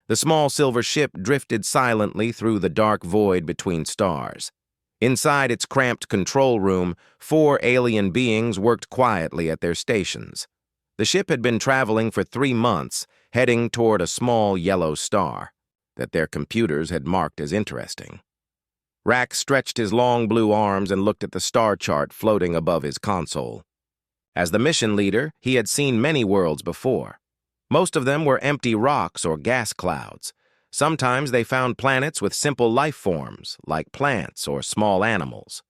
The small silver ship drifted silently through the dark void between stars. Inside its cramped control room, 4 alien beings worked quietly at their stations. The ship had been traveling for 3 months, heading toward a small yellow star that their computers had marked as interesting. Rack stretched his long blue arms and looked at the star chart floating above his console. As the mission leader, he had seen many worlds before. Most of them were empty rocks or gas clouds. Sometimes they found planets with simple life forms, like plants or small animals.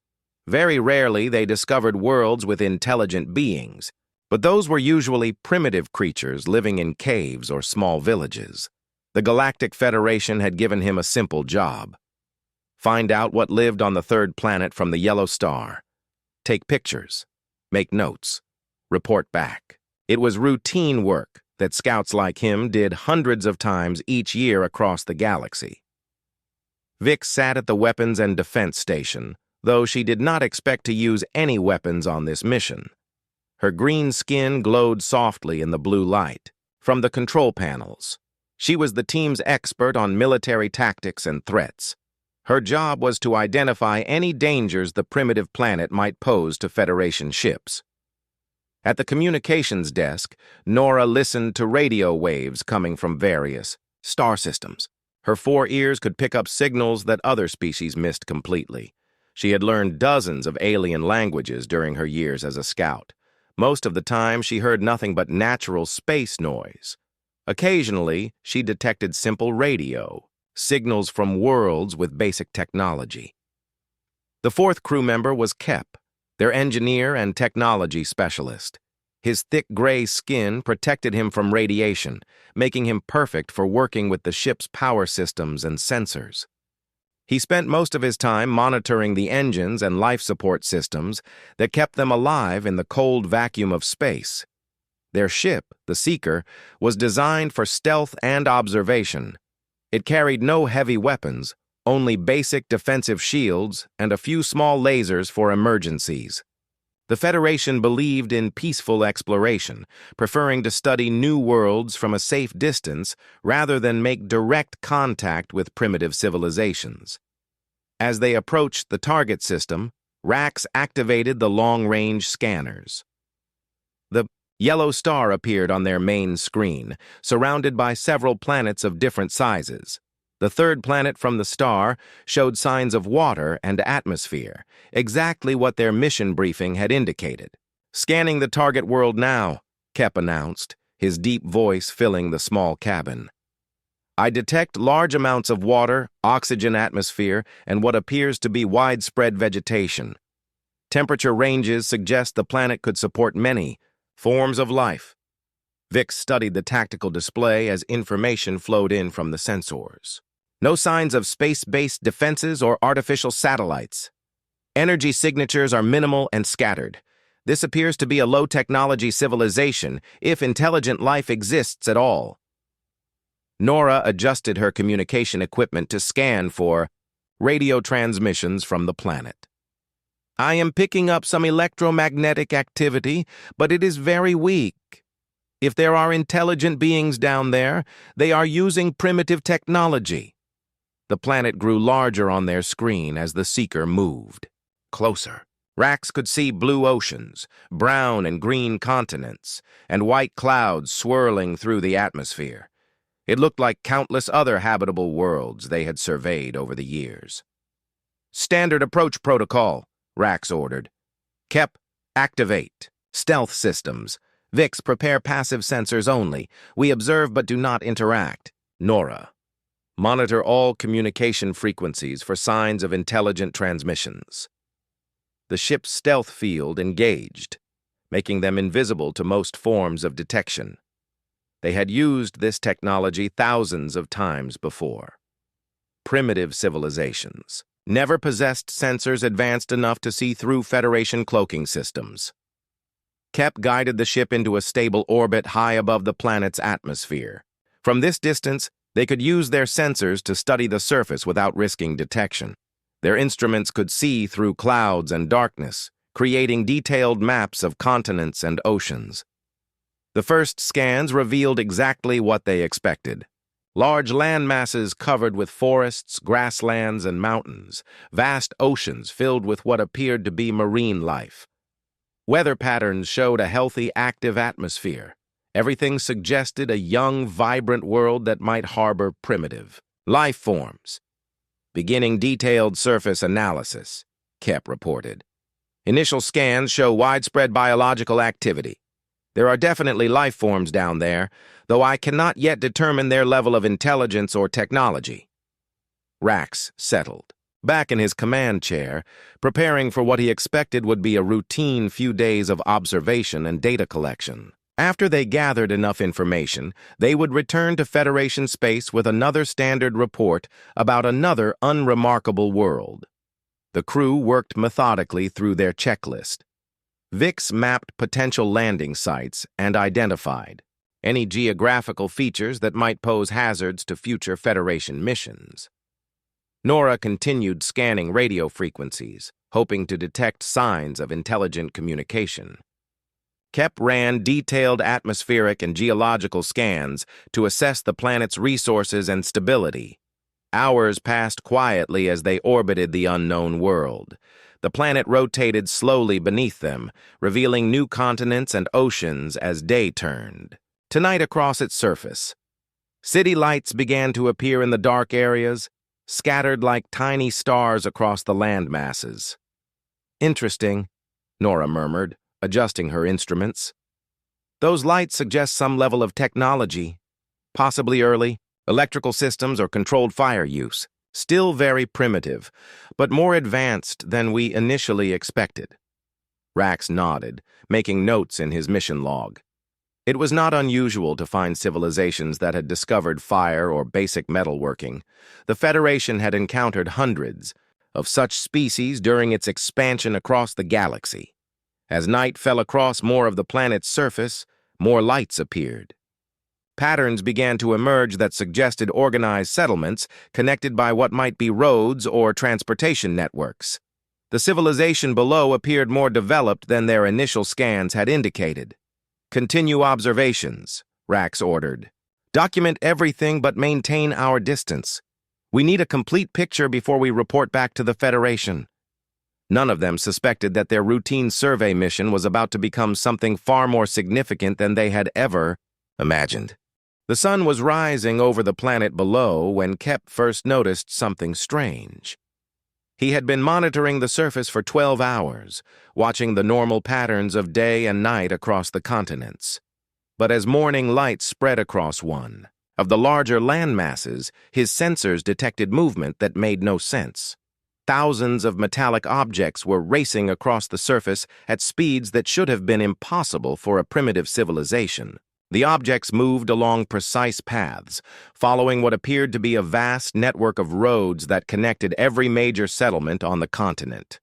Very rarely they discovered worlds with intelligent beings, but those were usually primitive creatures living in caves or small villages. The Galactic Federation had given him a simple job: find out what lived on the 3rd planet from the yellow star. Take pictures. Make notes. Report back. It was routine work that scouts like him did hundreds of times each year across the galaxy. Vix sat at the Weapons and Defense Station, though she did not expect to use any weapons on this mission. Her green skin glowed softly in the blue light from the control panels. She was the team's expert on military tactics and threats. Her job was to identify any dangers the primitive planet might pose to Federation ships. At the communications desk, Nora listened to radio waves coming from various star systems. Her 4 ears could pick up signals that other species missed completely. She had learned dozens of alien languages during her years as a scout. Most of the time, she heard nothing but natural space noise. Occasionally, she detected simple radio, signals from worlds with basic technology. The 4th crew member was Kep, their engineer and technology specialist. His thick gray skin protected him from radiation, making him perfect for working with the ship's power systems and sensors. He spent most of his time monitoring the engines and life support systems that kept them alive in the cold vacuum of space. Their ship, the Seeker, was designed for stealth and observation. It carried no heavy weapons, only basic defensive shields and a few small lasers for emergencies. The Federation believed in peaceful exploration, preferring to study new worlds from a safe distance rather than make direct contact with primitive civilizations. As they approached the target system, Rax activated the long-range scanners. The yellow star appeared on their main screen, surrounded by several planets of different sizes. The 3rd planet from the star showed signs of water and atmosphere, exactly what their mission briefing had indicated. "Scanning the target world now," Kep announced, his deep voice filling the small cabin. "I detect large amounts of water, oxygen atmosphere, and what appears to be widespread vegetation. Temperature ranges suggest the planet could support many forms of life." Vix studied the tactical display as information flowed in from the sensors. "No signs of space-based defenses or artificial satellites. Energy signatures are minimal and scattered. This appears to be a low-technology civilization, if intelligent life exists at all." Nora adjusted her communication equipment to scan for radio transmissions from the planet. "I am picking up some electromagnetic activity, but it is very weak. If there are intelligent beings down there, they are using primitive technology." The planet grew larger on their screen as the Seeker moved closer. Rax could see blue oceans, brown and green continents, and white clouds swirling through the atmosphere. It looked like countless other habitable worlds they had surveyed over the years. "Standard approach protocol," Rax ordered. "Kep, activate. Stealth systems. Vix, prepare passive sensors only. We observe but do not interact. Nora, monitor all communication frequencies for signs of intelligent transmissions." The ship's stealth field engaged, making them invisible to most forms of detection. They had used this technology thousands of times before. Primitive civilizations never possessed sensors advanced enough to see through Federation cloaking systems. Kep guided the ship into a stable orbit high above the planet's atmosphere. From this distance, they could use their sensors to study the surface without risking detection. Their instruments could see through clouds and darkness, creating detailed maps of continents and oceans. The first scans revealed exactly what they expected: Large land masses covered with forests, grasslands, and mountains, vast oceans filled with what appeared to be marine life. Weather patterns showed a healthy, active atmosphere. Everything suggested a young, vibrant world that might harbor primitive life forms. Beginning detailed surface analysis, Kep reported. Initial scans show widespread biological activity. There are definitely life forms down there, though I cannot yet determine their level of intelligence or technology. Rax settled, back in his command chair, preparing for what he expected would be a routine few days of observation and data collection. After they gathered enough information, they would return to Federation space with another standard report about another unremarkable world. The crew worked methodically through their checklist. Vix mapped potential landing sites and identified any geographical features that might pose hazards to future Federation missions. Nora continued scanning radio frequencies, hoping to detect signs of intelligent communication. Kep ran detailed atmospheric and geological scans to assess the planet's resources and stability. Hours passed quietly as they orbited the unknown world. The planet rotated slowly beneath them, revealing new continents and oceans as day turned. Tonight across its surface, city lights began to appear in the dark areas, scattered like tiny stars across the land masses. Interesting, Nora murmured, adjusting her instruments. Those lights suggest some level of technology, possibly early, electrical systems or controlled fire use. Still very primitive, but more advanced than we initially expected. Rax nodded, making notes in his mission log. It was not unusual to find civilizations that had discovered fire or basic metalworking. The Federation had encountered hundreds of such species during its expansion across the galaxy. As night fell across more of the planet's surface, more lights appeared. Patterns began to emerge that suggested organized settlements connected by what might be roads or transportation networks. The civilization below appeared more developed than their initial scans had indicated. Continue observations, Rax ordered. Document everything but maintain our distance. We need a complete picture before we report back to the Federation. None of them suspected that their routine survey mission was about to become something far more significant than they had ever imagined. The sun was rising over the planet below when Kep first noticed something strange. He had been monitoring the surface for 12 hours, watching the normal patterns of day and night across the continents. But as morning light spread across one of the larger land masses, his sensors detected movement that made no sense. Thousands of metallic objects were racing across the surface at speeds that should have been impossible for a primitive civilization. The objects moved along precise paths, following what appeared to be a vast network of roads that connected every major settlement on the continent.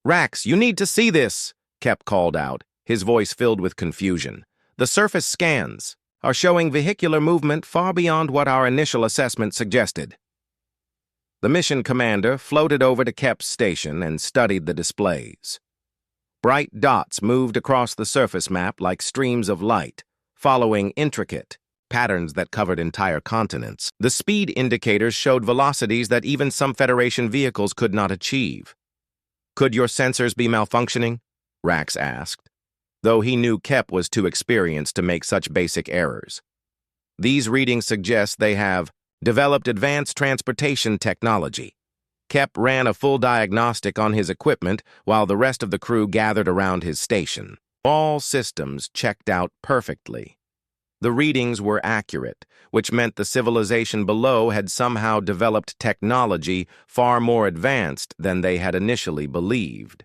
"Rax, you need to see this," Kep called out, his voice filled with confusion. "The surface scans are showing vehicular movement far beyond what our initial assessment suggested." The mission commander floated over to Kep's station and studied the displays. Bright dots moved across the surface map like streams of light, following intricate patterns that covered entire continents. The speed indicators showed velocities that even some Federation vehicles could not achieve. "Could your sensors be malfunctioning?" Rax asked, though he knew Kep was too experienced to make such basic errors. "These readings suggest they have developed advanced transportation technology." Kep ran a full diagnostic on his equipment while the rest of the crew gathered around his station. All systems checked out perfectly. The readings were accurate, which meant the civilization below had somehow developed technology far more advanced than they had initially believed.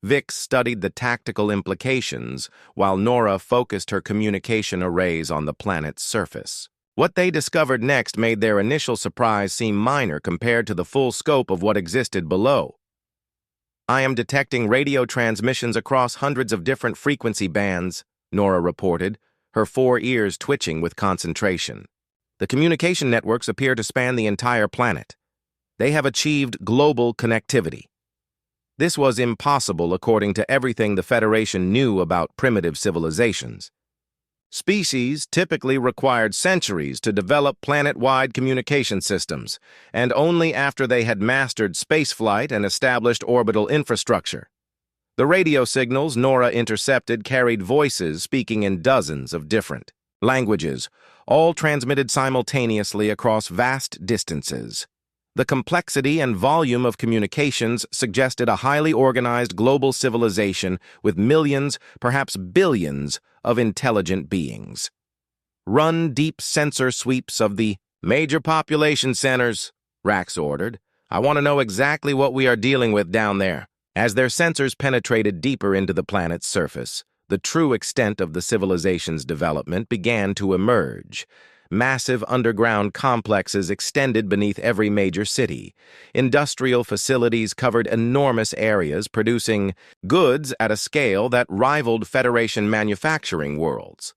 Vix studied the tactical implications while Nora focused her communication arrays on the planet's surface. What they discovered next made their initial surprise seem minor compared to the full scope of what existed below. "I am detecting radio transmissions across hundreds of different frequency bands," Nora reported, her 4 ears twitching with concentration. "The communication networks appear to span the entire planet. They have achieved global connectivity." This was impossible according to everything the Federation knew about primitive civilizations. Species typically required centuries to develop planet-wide communication systems, and only after they had mastered spaceflight and established orbital infrastructure. The radio signals Nora intercepted carried voices speaking in dozens of different languages, all transmitted simultaneously across vast distances. The complexity and volume of communications suggested a highly organized global civilization with millions, perhaps billions, of intelligent beings. Run deep sensor sweeps of the major population centers, Rax ordered. I want to know exactly what we are dealing with down there. As their sensors penetrated deeper into the planet's surface, the true extent of the civilization's development began to emerge. Massive underground complexes extended beneath every major city. Industrial facilities covered enormous areas, producing goods at a scale that rivaled Federation manufacturing worlds.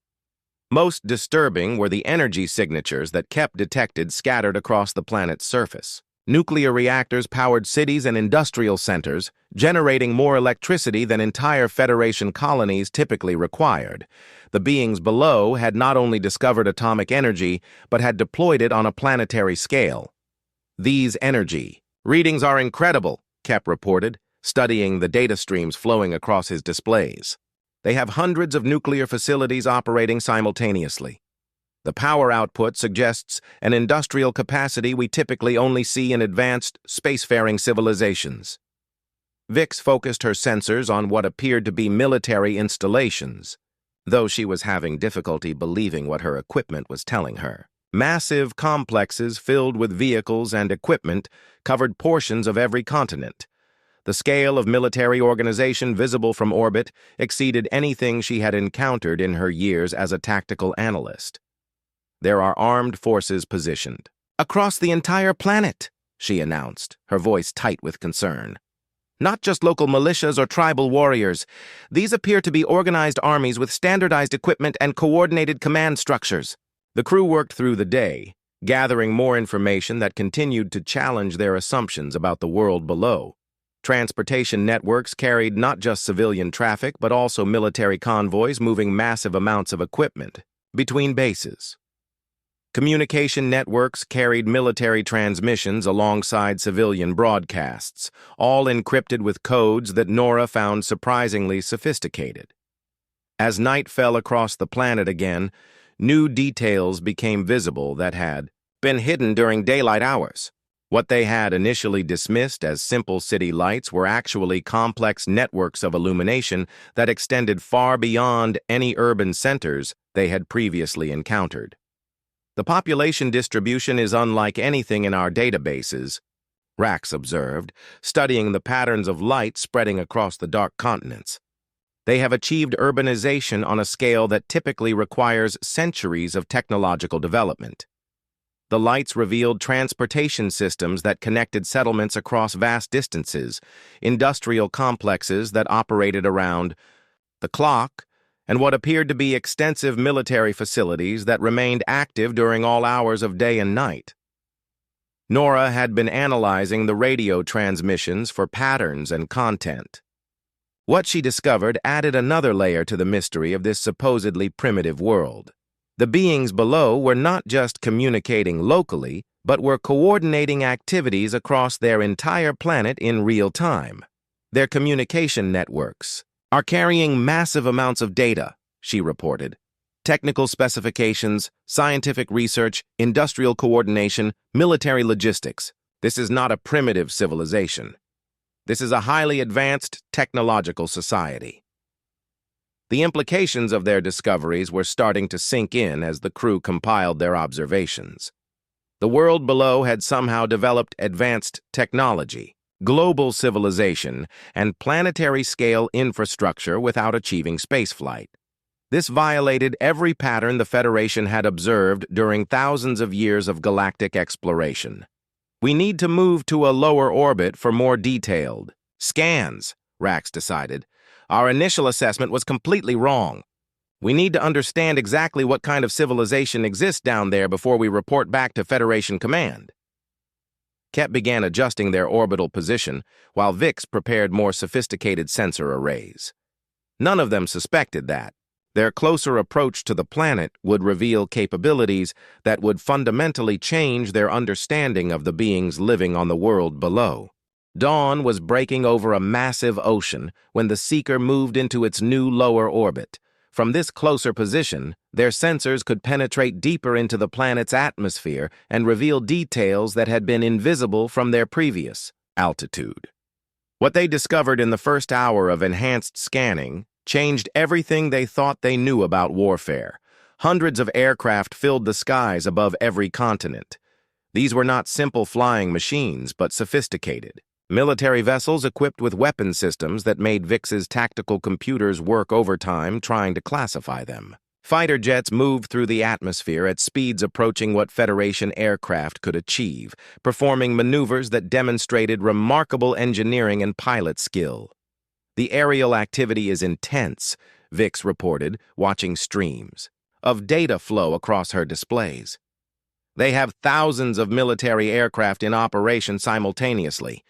Most disturbing were the energy signatures that Kep detected scattered across the planet's surface. Nuclear reactors powered cities and industrial centers, generating more electricity than entire Federation colonies typically required. The beings below had not only discovered atomic energy, but had deployed it on a planetary scale. These energy readings are incredible, Kep reported, studying the data streams flowing across his displays. They have hundreds of nuclear facilities operating simultaneously. The power output suggests an industrial capacity we typically only see in advanced spacefaring civilizations. Vix focused her sensors on what appeared to be military installations, though she was having difficulty believing what her equipment was telling her. Massive complexes filled with vehicles and equipment covered portions of every continent. The scale of military organization visible from orbit exceeded anything she had encountered in her years as a tactical analyst. There are armed forces positioned across the entire planet, she announced, her voice tight with concern. Not just local militias or tribal warriors. These appear to be organized armies with standardized equipment and coordinated command structures. The crew worked through the day, gathering more information that continued to challenge their assumptions about the world below. Transportation networks carried not just civilian traffic, but also military convoys moving massive amounts of equipment between bases. Communication networks carried military transmissions alongside civilian broadcasts, all encrypted with codes that Nora found surprisingly sophisticated. As night fell across the planet again, new details became visible that had been hidden during daylight hours. What they had initially dismissed as simple city lights were actually complex networks of illumination that extended far beyond any urban centers they had previously encountered. The population distribution is unlike anything in our databases, Rax observed, studying the patterns of light spreading across the dark continents. They have achieved urbanization on a scale that typically requires centuries of technological development. The lights revealed transportation systems that connected settlements across vast distances, industrial complexes that operated around the clock, and what appeared to be extensive military facilities that remained active during all hours of day and night. Nora had been analyzing the radio transmissions for patterns and content. What she discovered added another layer to the mystery of this supposedly primitive world. The beings below were not just communicating locally, but were coordinating activities across their entire planet in real time. Their communication networks are carrying massive amounts of data, she reported. Technical specifications, scientific research, industrial coordination, military logistics. This is not a primitive civilization. This is a highly advanced technological society. The implications of their discoveries were starting to sink in as the crew compiled their observations. The world below had somehow developed advanced technology, global civilization, and planetary-scale infrastructure without achieving spaceflight. This violated every pattern the Federation had observed during thousands of years of galactic exploration. We need to move to a lower orbit for more detailed scans, Rax decided. Our initial assessment was completely wrong. We need to understand exactly what kind of civilization exists down there before we report back to Federation Command. Kep began adjusting their orbital position, while Vix prepared more sophisticated sensor arrays. None of them suspected that Their closer approach to the planet would reveal capabilities that would fundamentally change their understanding of the beings living on the world below. Dawn was breaking over a massive ocean when the Seeker moved into its new lower orbit. From this closer position, their sensors could penetrate deeper into the planet's atmosphere and reveal details that had been invisible from their previous altitude. What they discovered in the first hour of enhanced scanning changed everything they thought they knew about warfare. Hundreds of aircraft filled the skies above every continent. These were not simple flying machines, but sophisticated. Military vessels equipped with weapon systems that made VIX's tactical computers work overtime trying to classify them. Fighter jets moved through the atmosphere at speeds approaching what Federation aircraft could achieve, performing maneuvers that demonstrated remarkable engineering and pilot skill. "The aerial activity is intense," VIX reported, watching streams of data flow across her displays. "They have thousands of military aircraft in operation simultaneously.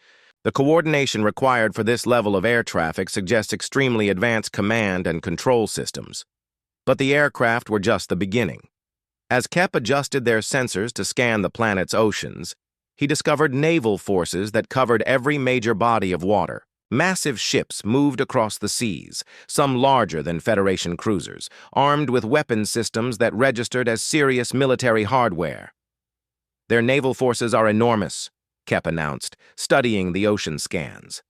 The coordination required for this level of air traffic suggests extremely advanced command and control systems." But the aircraft were just the beginning. As Kep adjusted their sensors to scan the planet's oceans, he discovered naval forces that covered every major body of water. Massive ships moved across the seas, some larger than Federation cruisers, armed with weapon systems that registered as serious military hardware. "Their naval forces are enormous," Kep announced, studying the ocean scans.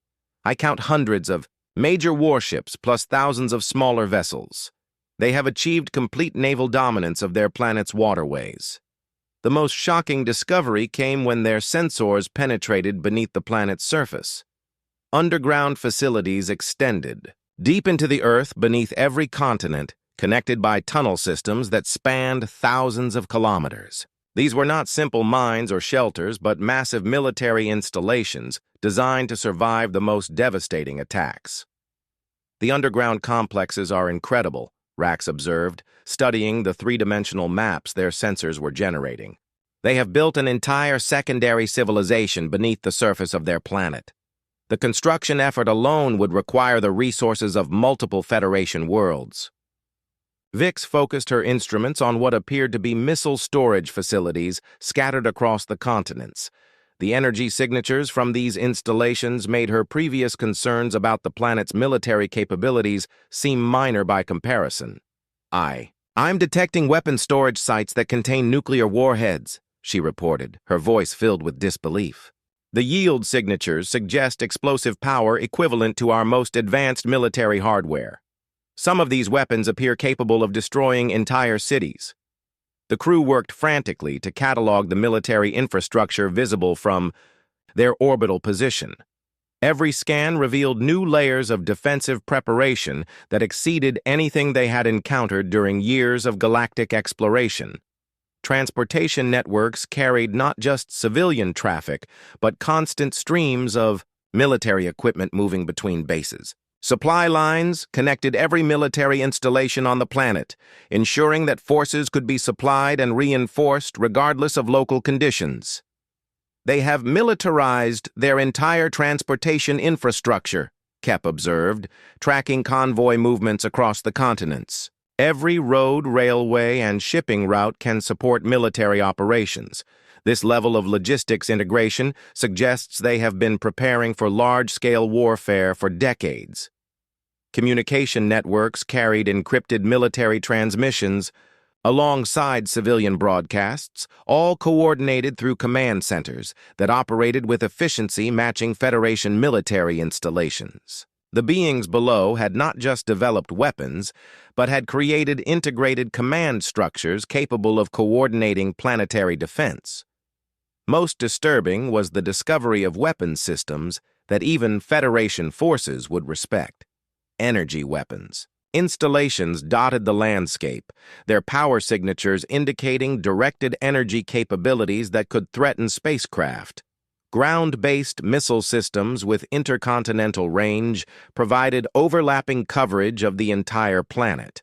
"I count hundreds of major warships plus thousands of smaller vessels. They have achieved complete naval dominance of their planet's waterways." The most shocking discovery came when their sensors penetrated beneath the planet's surface. Underground facilities extended deep into the earth beneath every continent, connected by tunnel systems that spanned thousands of kilometers. These were not simple mines or shelters, but massive military installations designed to survive the most devastating attacks. "The underground complexes are incredible," Rax observed, studying the three-dimensional maps their sensors were generating. "They have built an entire secondary civilization beneath the surface of their planet. The construction effort alone would require the resources of multiple Federation worlds." Vix focused her instruments on what appeared to be missile storage facilities scattered across the continents. The energy signatures from these installations made her previous concerns about the planet's military capabilities seem minor by comparison. I'm detecting weapon storage sites that contain nuclear warheads," she reported, her voice filled with disbelief. "The yield signatures suggest explosive power equivalent to our most advanced military hardware. Some of these weapons appear capable of destroying entire cities." The crew worked frantically to catalog the military infrastructure visible from their orbital position. Every scan revealed new layers of defensive preparation that exceeded anything they had encountered during years of galactic exploration. Transportation networks carried not just civilian traffic, but constant streams of military equipment moving between bases. Supply lines connected every military installation on the planet, ensuring that forces could be supplied and reinforced regardless of local conditions. "They have militarized their entire transportation infrastructure," Kep observed, tracking convoy movements across the continents. "Every road, railway, and shipping route can support military operations. This level of logistics integration suggests they have been preparing for large-scale warfare for decades." Communication networks carried encrypted military transmissions alongside civilian broadcasts, all coordinated through command centers that operated with efficiency matching Federation military installations. The beings below had not just developed weapons, but had created integrated command structures capable of coordinating planetary defense. Most disturbing was the discovery of weapons systems that even Federation forces would respect. Energy weapons. Installations dotted the landscape, their power signatures indicating directed energy capabilities that could threaten spacecraft. Ground-based missile systems with intercontinental range provided overlapping coverage of the entire planet.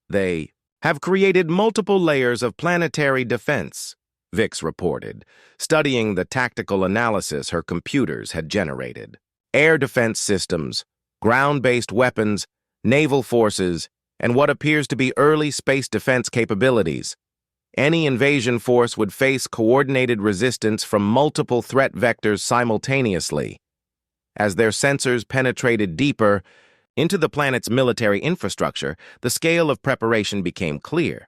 "They have created multiple layers of planetary defense," Vix reported, studying the tactical analysis her computers had generated. "Air defense systems, ground-based weapons, naval forces, and what appears to be early space defense capabilities. Any invasion force would face coordinated resistance from multiple threat vectors simultaneously. As their sensors penetrated deeper into the planet's military infrastructure, the scale of preparation became clear.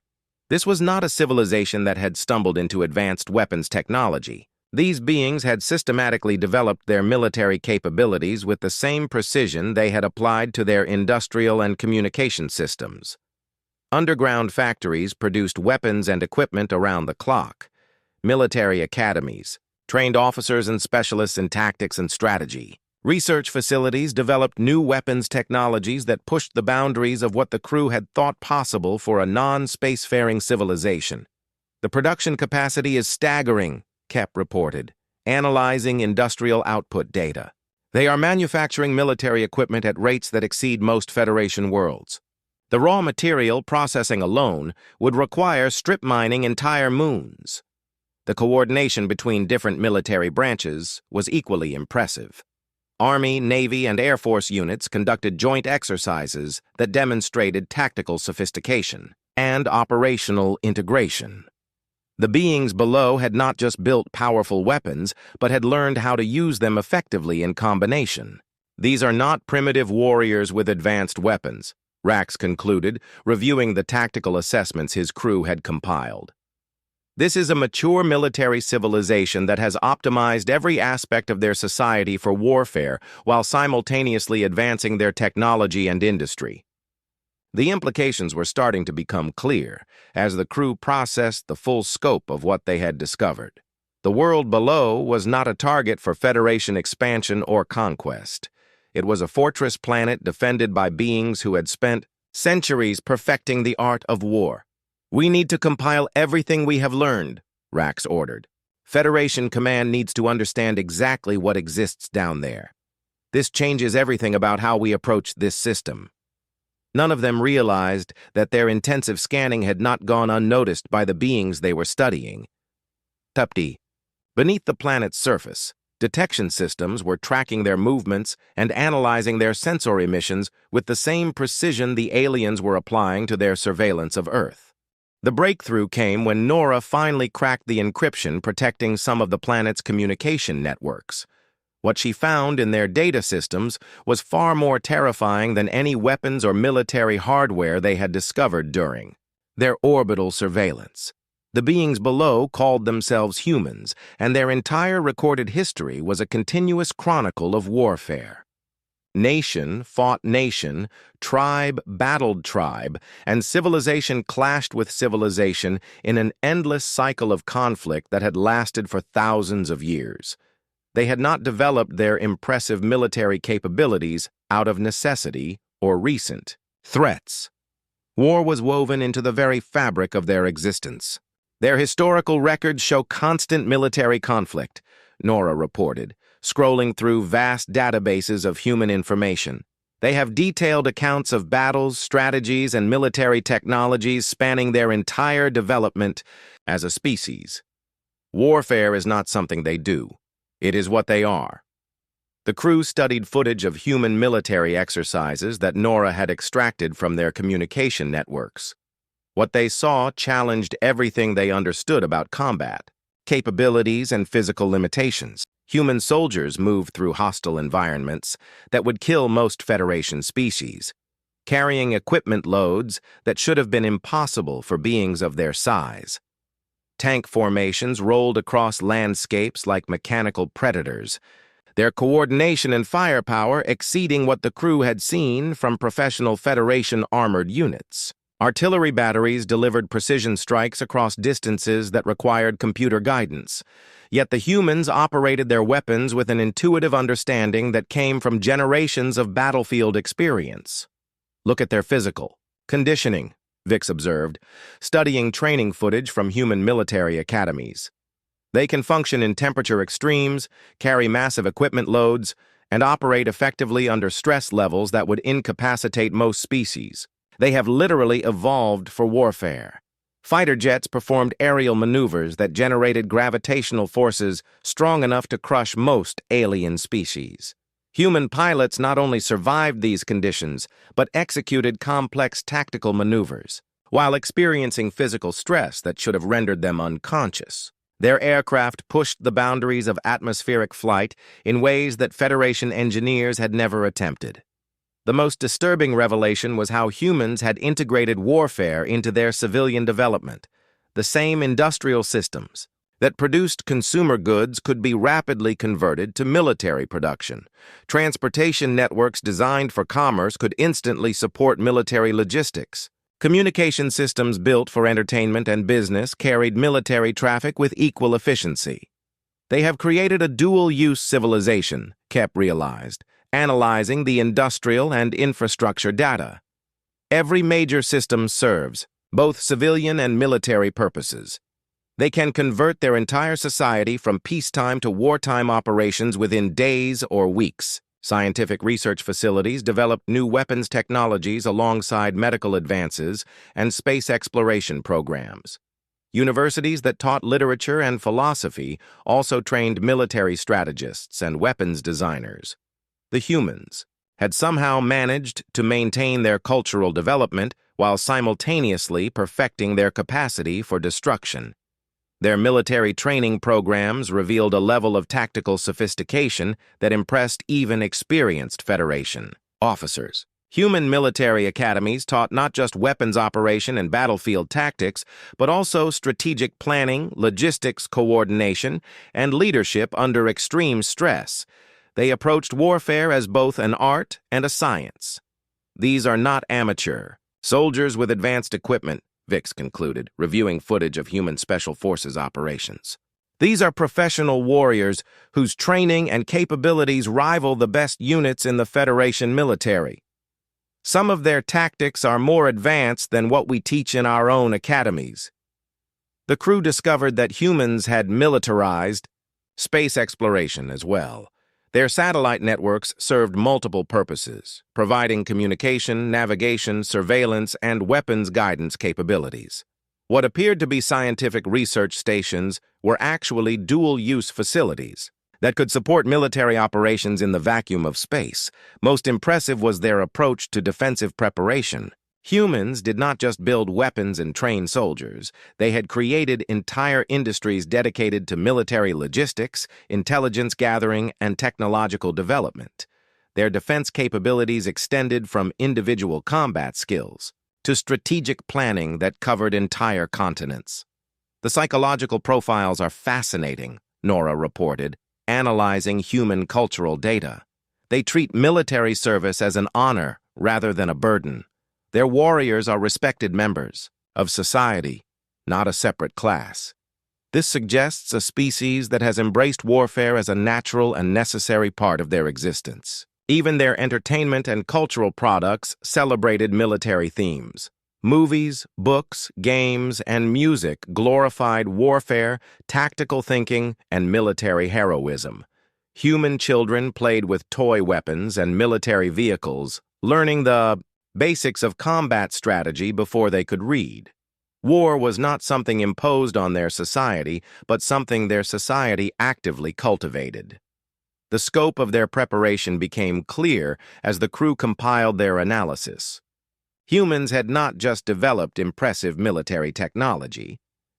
This was not a civilization that had stumbled into advanced weapons technology. These beings had systematically developed their military capabilities with the same precision they had applied to their industrial and communication systems. Underground factories produced weapons and equipment around the clock. Military academies trained officers and specialists in tactics and strategy. Research facilities developed new weapons technologies that pushed the boundaries of what the crew had thought possible for a non-spacefaring civilization. "The production capacity is staggering," Kep reported, analyzing industrial output data. "They are manufacturing military equipment at rates that exceed most Federation worlds. The raw material processing alone would require strip mining entire moons." The coordination between different military branches was equally impressive. Army, Navy, and Air Force units conducted joint exercises that demonstrated tactical sophistication and operational integration. The beings below had not just built powerful weapons, but had learned how to use them effectively in combination. "These are not primitive warriors with advanced weapons," Rax concluded, reviewing the tactical assessments his crew had compiled. "This is a mature military civilization that has optimized every aspect of their society for warfare while simultaneously advancing their technology and industry." The implications were starting to become clear as the crew processed the full scope of what they had discovered. The world below was not a target for Federation expansion or conquest. It was a fortress planet defended by beings who had spent centuries perfecting the art of war. "We need to compile everything we have learned," Rax ordered. "Federation Command needs to understand exactly what exists down there. This changes everything about how we approach this system." None of them realized that their intensive scanning had not gone unnoticed by the beings they were studying. Tupti. Beneath the planet's surface, detection systems were tracking their movements and analyzing their sensor emissions with the same precision the aliens were applying to their surveillance of Earth. The breakthrough came when Nora finally cracked the encryption protecting some of the planet's communication networks. What she found in their data systems was far more terrifying than any weapons or military hardware they had discovered during their orbital surveillance. The beings below called themselves humans, and their entire recorded history was a continuous chronicle of warfare. Nation fought nation, tribe battled tribe, and civilization clashed with civilization in an endless cycle of conflict that had lasted for thousands of years. They had not developed their impressive military capabilities out of necessity or recent threats. War was woven into the very fabric of their existence. "Their historical records show constant military conflict," Nora reported, scrolling through vast databases of human information. "They have detailed accounts of battles, strategies, and military technologies spanning their entire development as a species. Warfare is not something they do. It is what they are." The crew studied footage of human military exercises that Nora had extracted from their communication networks. What they saw challenged everything they understood about combat, capabilities, and physical limitations. Human soldiers moved through hostile environments that would kill most Federation species, carrying equipment loads that should have been impossible for beings of their size. Tank formations rolled across landscapes like mechanical predators, their coordination and firepower exceeding what the crew had seen from professional Federation armored units. Artillery batteries delivered precision strikes across distances that required computer guidance, yet the humans operated their weapons with an intuitive understanding that came from generations of battlefield experience. "Look at their physical conditioning," Vix observed, studying training footage from human military academies. "They can function in temperature extremes, carry massive equipment loads, and operate effectively under stress levels that would incapacitate most species. They have literally evolved for warfare." Fighter jets performed aerial maneuvers that generated gravitational forces strong enough to crush most alien species. Human pilots not only survived these conditions, but executed complex tactical maneuvers, while experiencing physical stress that should have rendered them unconscious. Their aircraft pushed the boundaries of atmospheric flight in ways that Federation engineers had never attempted. The most disturbing revelation was how humans had integrated warfare into their civilian development. The same industrial systems that produced consumer goods could be rapidly converted to military production. Transportation networks designed for commerce could instantly support military logistics. Communication systems built for entertainment and business carried military traffic with equal efficiency. They have created a dual-use civilization, Kep realized, analyzing the industrial and infrastructure data. Every major system serves both civilian and military purposes. They can convert their entire society from peacetime to wartime operations within days or weeks. Scientific research facilities developed new weapons technologies alongside medical advances and space exploration programs. Universities that taught literature and philosophy also trained military strategists and weapons designers. The humans had somehow managed to maintain their cultural development while simultaneously perfecting their capacity for destruction. Their military training programs revealed a level of tactical sophistication that impressed even experienced Federation officers. Human military academies taught not just weapons operation and battlefield tactics, but also strategic planning, logistics coordination, and leadership under extreme stress. They approached warfare as both an art and a science. These are not amateur soldiers with advanced equipment, Vix concluded, reviewing footage of human special forces operations. These are professional warriors whose training and capabilities rival the best units in the Federation military. Some of their tactics are more advanced than what we teach in our own academies. The crew discovered that humans had militarized space exploration as well. Their satellite networks served multiple purposes, providing communication, navigation, surveillance, and weapons guidance capabilities. What appeared to be scientific research stations were actually dual-use facilities that could support military operations in the vacuum of space. Most impressive was their approach to defensive preparation. Humans did not just build weapons and train soldiers. They had created entire industries dedicated to military logistics, intelligence gathering, and technological development. Their defense capabilities extended from individual combat skills to strategic planning that covered entire continents. The psychological profiles are fascinating, Nora reported, analyzing human cultural data. They treat military service as an honor rather than a burden. Their warriors are respected members of society, not a separate class. This suggests a species that has embraced warfare as a natural and necessary part of their existence. Even their entertainment and cultural products celebrated military themes. Movies, books, games, and music glorified warfare, tactical thinking, and military heroism. Human children played with toy weapons and military vehicles, learning the basics of combat strategy before they could read. War was not something imposed on their society, but something their society actively cultivated. The scope of their preparation became clear as the crew compiled their analysis. Humans had not just developed impressive military technology.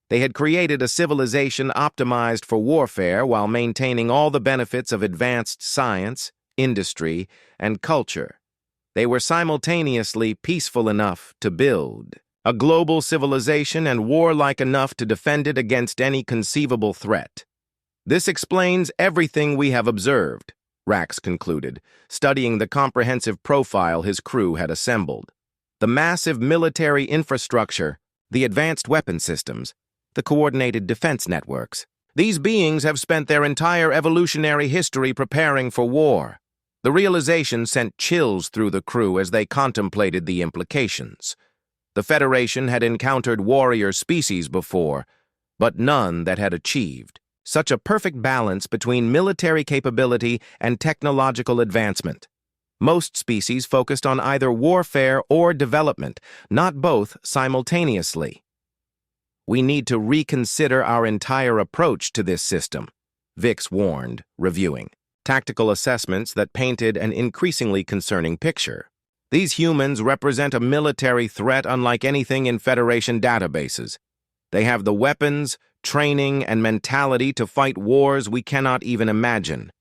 They had created a civilization optimized for warfare while maintaining all the benefits of advanced science, industry, and culture. They were simultaneously peaceful enough to build a global civilization and warlike enough to defend it against any conceivable threat. This explains everything we have observed, Rax concluded, studying the comprehensive profile his crew had assembled. The massive military infrastructure, the advanced weapon systems, the coordinated defense networks. These beings have spent their entire evolutionary history preparing for war. The realization sent chills through the crew as they contemplated the implications. The Federation had encountered warrior species before, but none that had achieved such a perfect balance between military capability and technological advancement. Most species focused on either warfare or development, not both simultaneously. We need to reconsider our entire approach to this system, Vix warned, reviewing. tactical assessments that painted an increasingly concerning picture. These humans represent a military threat unlike anything in Federation databases. They have the weapons, training, and mentality to fight wars we cannot even imagine.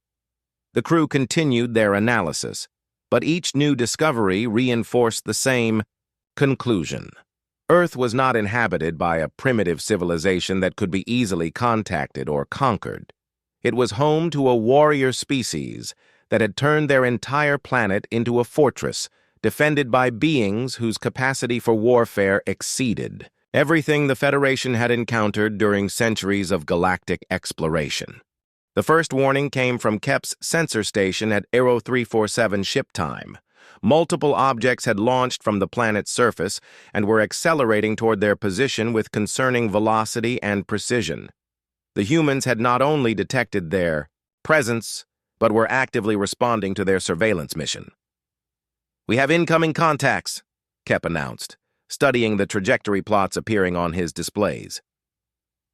The crew continued their analysis, but each new discovery reinforced the same conclusion. Earth was not inhabited by a primitive civilization that could be easily contacted or conquered. It was home to a warrior species that had turned their entire planet into a fortress, defended by beings whose capacity for warfare exceeded everything the Federation had encountered during centuries of galactic exploration. The first warning came from Kep's sensor station at Aero 347 ship time. Multiple objects had launched from the planet's surface and were accelerating toward their position with concerning velocity and precision. The humans had not only detected their presence, but were actively responding to their surveillance mission. "We have incoming contacts," Kep announced, studying the trajectory plots appearing on his displays.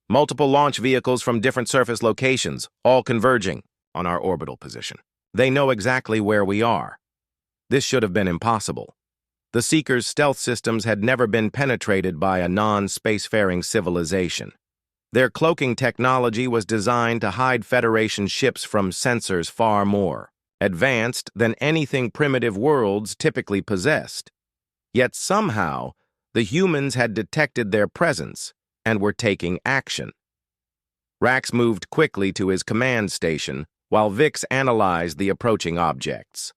"Multiple launch vehicles from different surface locations, all converging on our orbital position. They know exactly where we are. This should have been impossible. The Seekers' stealth systems had never been penetrated by a non-spacefaring civilization. Their cloaking technology was designed to hide Federation ships from sensors far more advanced than anything primitive worlds typically possessed. Yet somehow, the humans had detected their presence and were taking action. Rax moved quickly to his command station while Vix analyzed the approaching objects.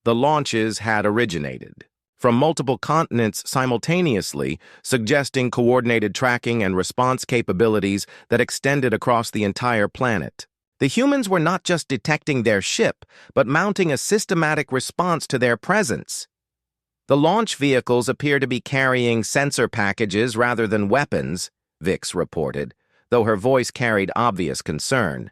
The launches had originated from multiple continents simultaneously, suggesting coordinated tracking and response capabilities that extended across the entire planet. The humans were not just detecting their ship, but mounting a systematic response to their presence. The launch vehicles appear to be carrying sensor packages rather than weapons, Vix reported, though her voice carried obvious concern.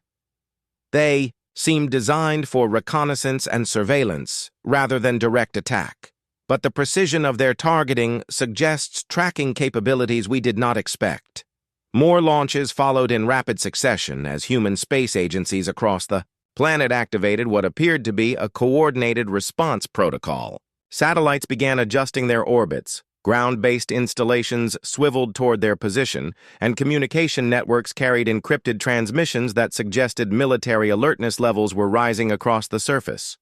They seemed designed for reconnaissance and surveillance rather than direct attack. But the precision of their targeting suggests tracking capabilities we did not expect. More launches followed in rapid succession as human space agencies across the planet activated what appeared to be a coordinated response protocol. Satellites began adjusting their orbits, ground-based installations swiveled toward their position, and communication networks carried encrypted transmissions that suggested military alertness levels were rising across the surface.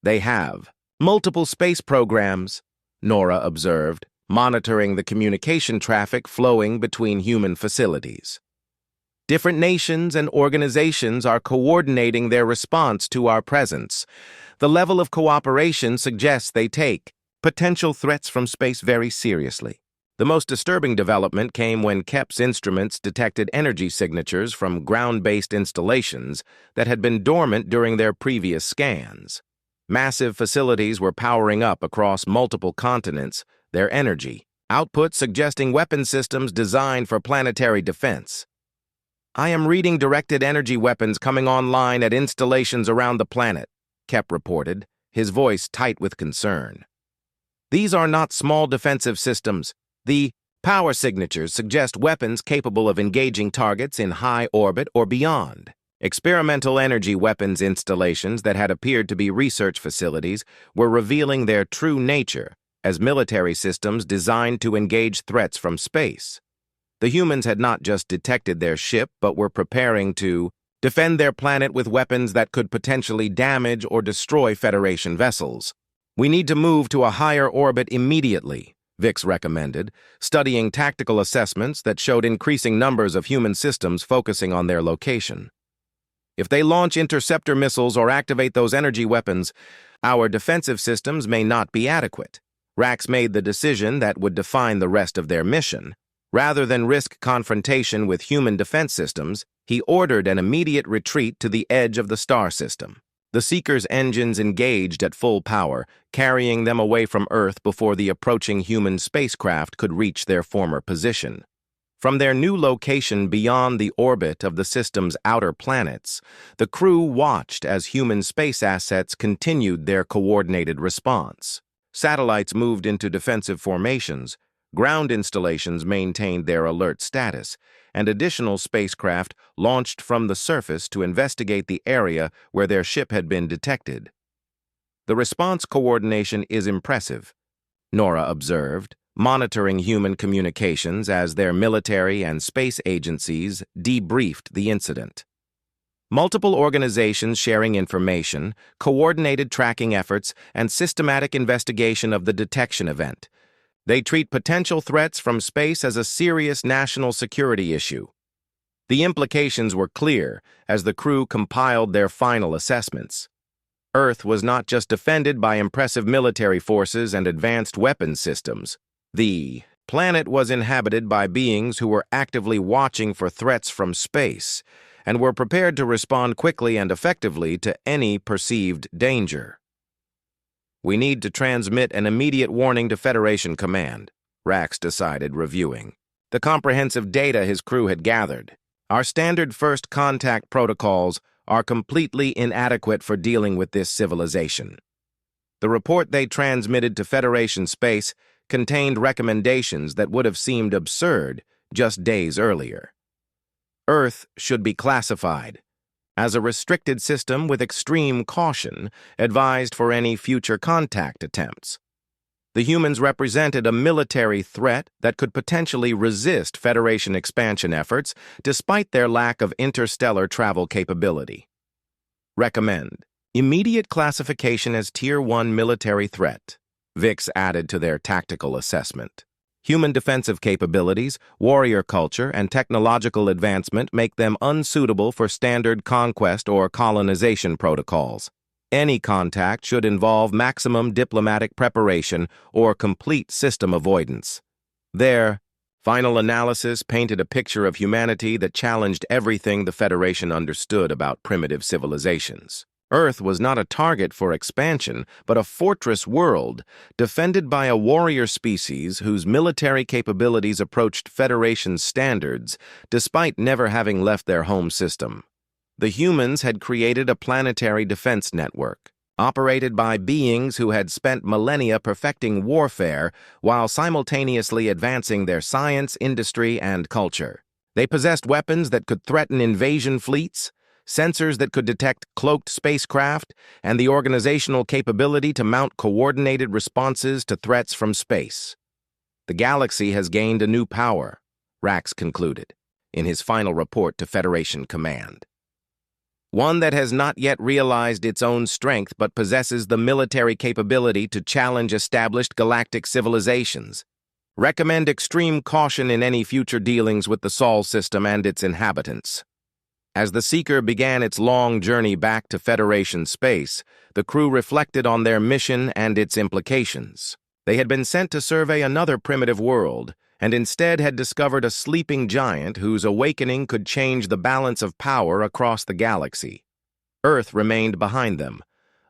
"They have multiple space programs," Nora observed, monitoring the communication traffic flowing between human facilities. "Different nations and organizations are coordinating their response to our presence. The level of cooperation suggests they take potential threats from space very seriously." The most disturbing development came when Kep's instruments detected energy signatures from ground-based installations that had been dormant during their previous scans. Massive facilities were powering up across multiple continents, their energy output suggesting weapon systems designed for planetary defense. "I am reading directed energy weapons coming online at installations around the planet," Kep reported, his voice tight with concern. "These are not small defensive systems. The power signatures suggest weapons capable of engaging targets in high orbit or beyond." Experimental energy weapons installations that had appeared to be research facilities were revealing their true nature as military systems designed to engage threats from space. The humans had not just detected their ship, but were preparing to defend their planet with weapons that could potentially damage or destroy Federation vessels. "We need to move to a higher orbit immediately," Vix recommended, studying tactical assessments that showed increasing numbers of human systems focusing on their location. "If they launch interceptor missiles or activate those energy weapons, our defensive systems may not be adequate." Rax made the decision that would define the rest of their mission. Rather than risk confrontation with human defense systems, he ordered an immediate retreat to the edge of the star system. The Seekers' engines engaged at full power, carrying them away from Earth before the approaching human spacecraft could reach their former position. From their new location beyond the orbit of the system's outer planets, the crew watched as human space assets continued their coordinated response. Satellites moved into defensive formations, ground installations maintained their alert status, and additional spacecraft launched from the surface to investigate the area where their ship had been detected. The response coordination is impressive, Nora observed, monitoring human communications as their military and space agencies debriefed the incident. Multiple organizations sharing information, coordinated tracking efforts, and systematic investigation of the detection event. They treat potential threats from space as a serious national security issue. The implications were clear as the crew compiled their final assessments. Earth was not just defended by impressive military forces and advanced weapons systems. The planet was inhabited by beings who were actively watching for threats from space and were prepared to respond quickly and effectively to any perceived danger. "We need to transmit an immediate warning to Federation Command," Rax decided, reviewing the comprehensive data his crew had gathered. "Our standard first contact protocols are completely inadequate for dealing with this civilization." The report they transmitted to Federation space contained recommendations that would have seemed absurd just days earlier. Earth should be classified as a restricted system with extreme caution, advised for any future contact attempts. The humans represented a military threat that could potentially resist Federation expansion efforts despite their lack of interstellar travel capability. Recommend immediate classification as Tier 1 military threat, Vix added to their tactical assessment. Human defensive capabilities, warrior culture, and technological advancement make them unsuitable for standard conquest or colonization protocols. Any contact should involve maximum diplomatic preparation or complete system avoidance. Their final analysis painted a picture of humanity that challenged everything the Federation understood about primitive civilizations. Earth was not a target for expansion, but a fortress world, defended by a warrior species whose military capabilities approached Federation standards, despite never having left their home system. The humans had created a planetary defense network, operated by beings who had spent millennia perfecting warfare while simultaneously advancing their science, industry, and culture. They possessed weapons that could threaten invasion fleets, sensors that could detect cloaked spacecraft, and the organizational capability to mount coordinated responses to threats from space. "The galaxy has gained a new power," Rax concluded, in his final report to Federation Command. "One that has not yet realized its own strength but possesses the military capability to challenge established galactic civilizations. Recommend extreme caution in any future dealings with the Sol system and its inhabitants." As the Seeker began its long journey back to Federation space, the crew reflected on their mission and its implications. They had been sent to survey another primitive world, and instead had discovered a sleeping giant whose awakening could change the balance of power across the galaxy. Earth remained behind them,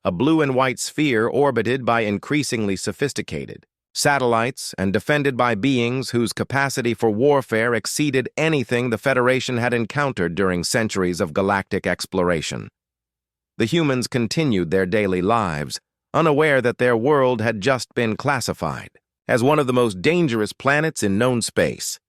a blue and white sphere orbited by increasingly sophisticated satellites and defended by beings whose capacity for warfare exceeded anything the Federation had encountered during centuries of galactic exploration. The humans continued their daily lives, unaware that their world had just been classified as one of the most dangerous planets in known space.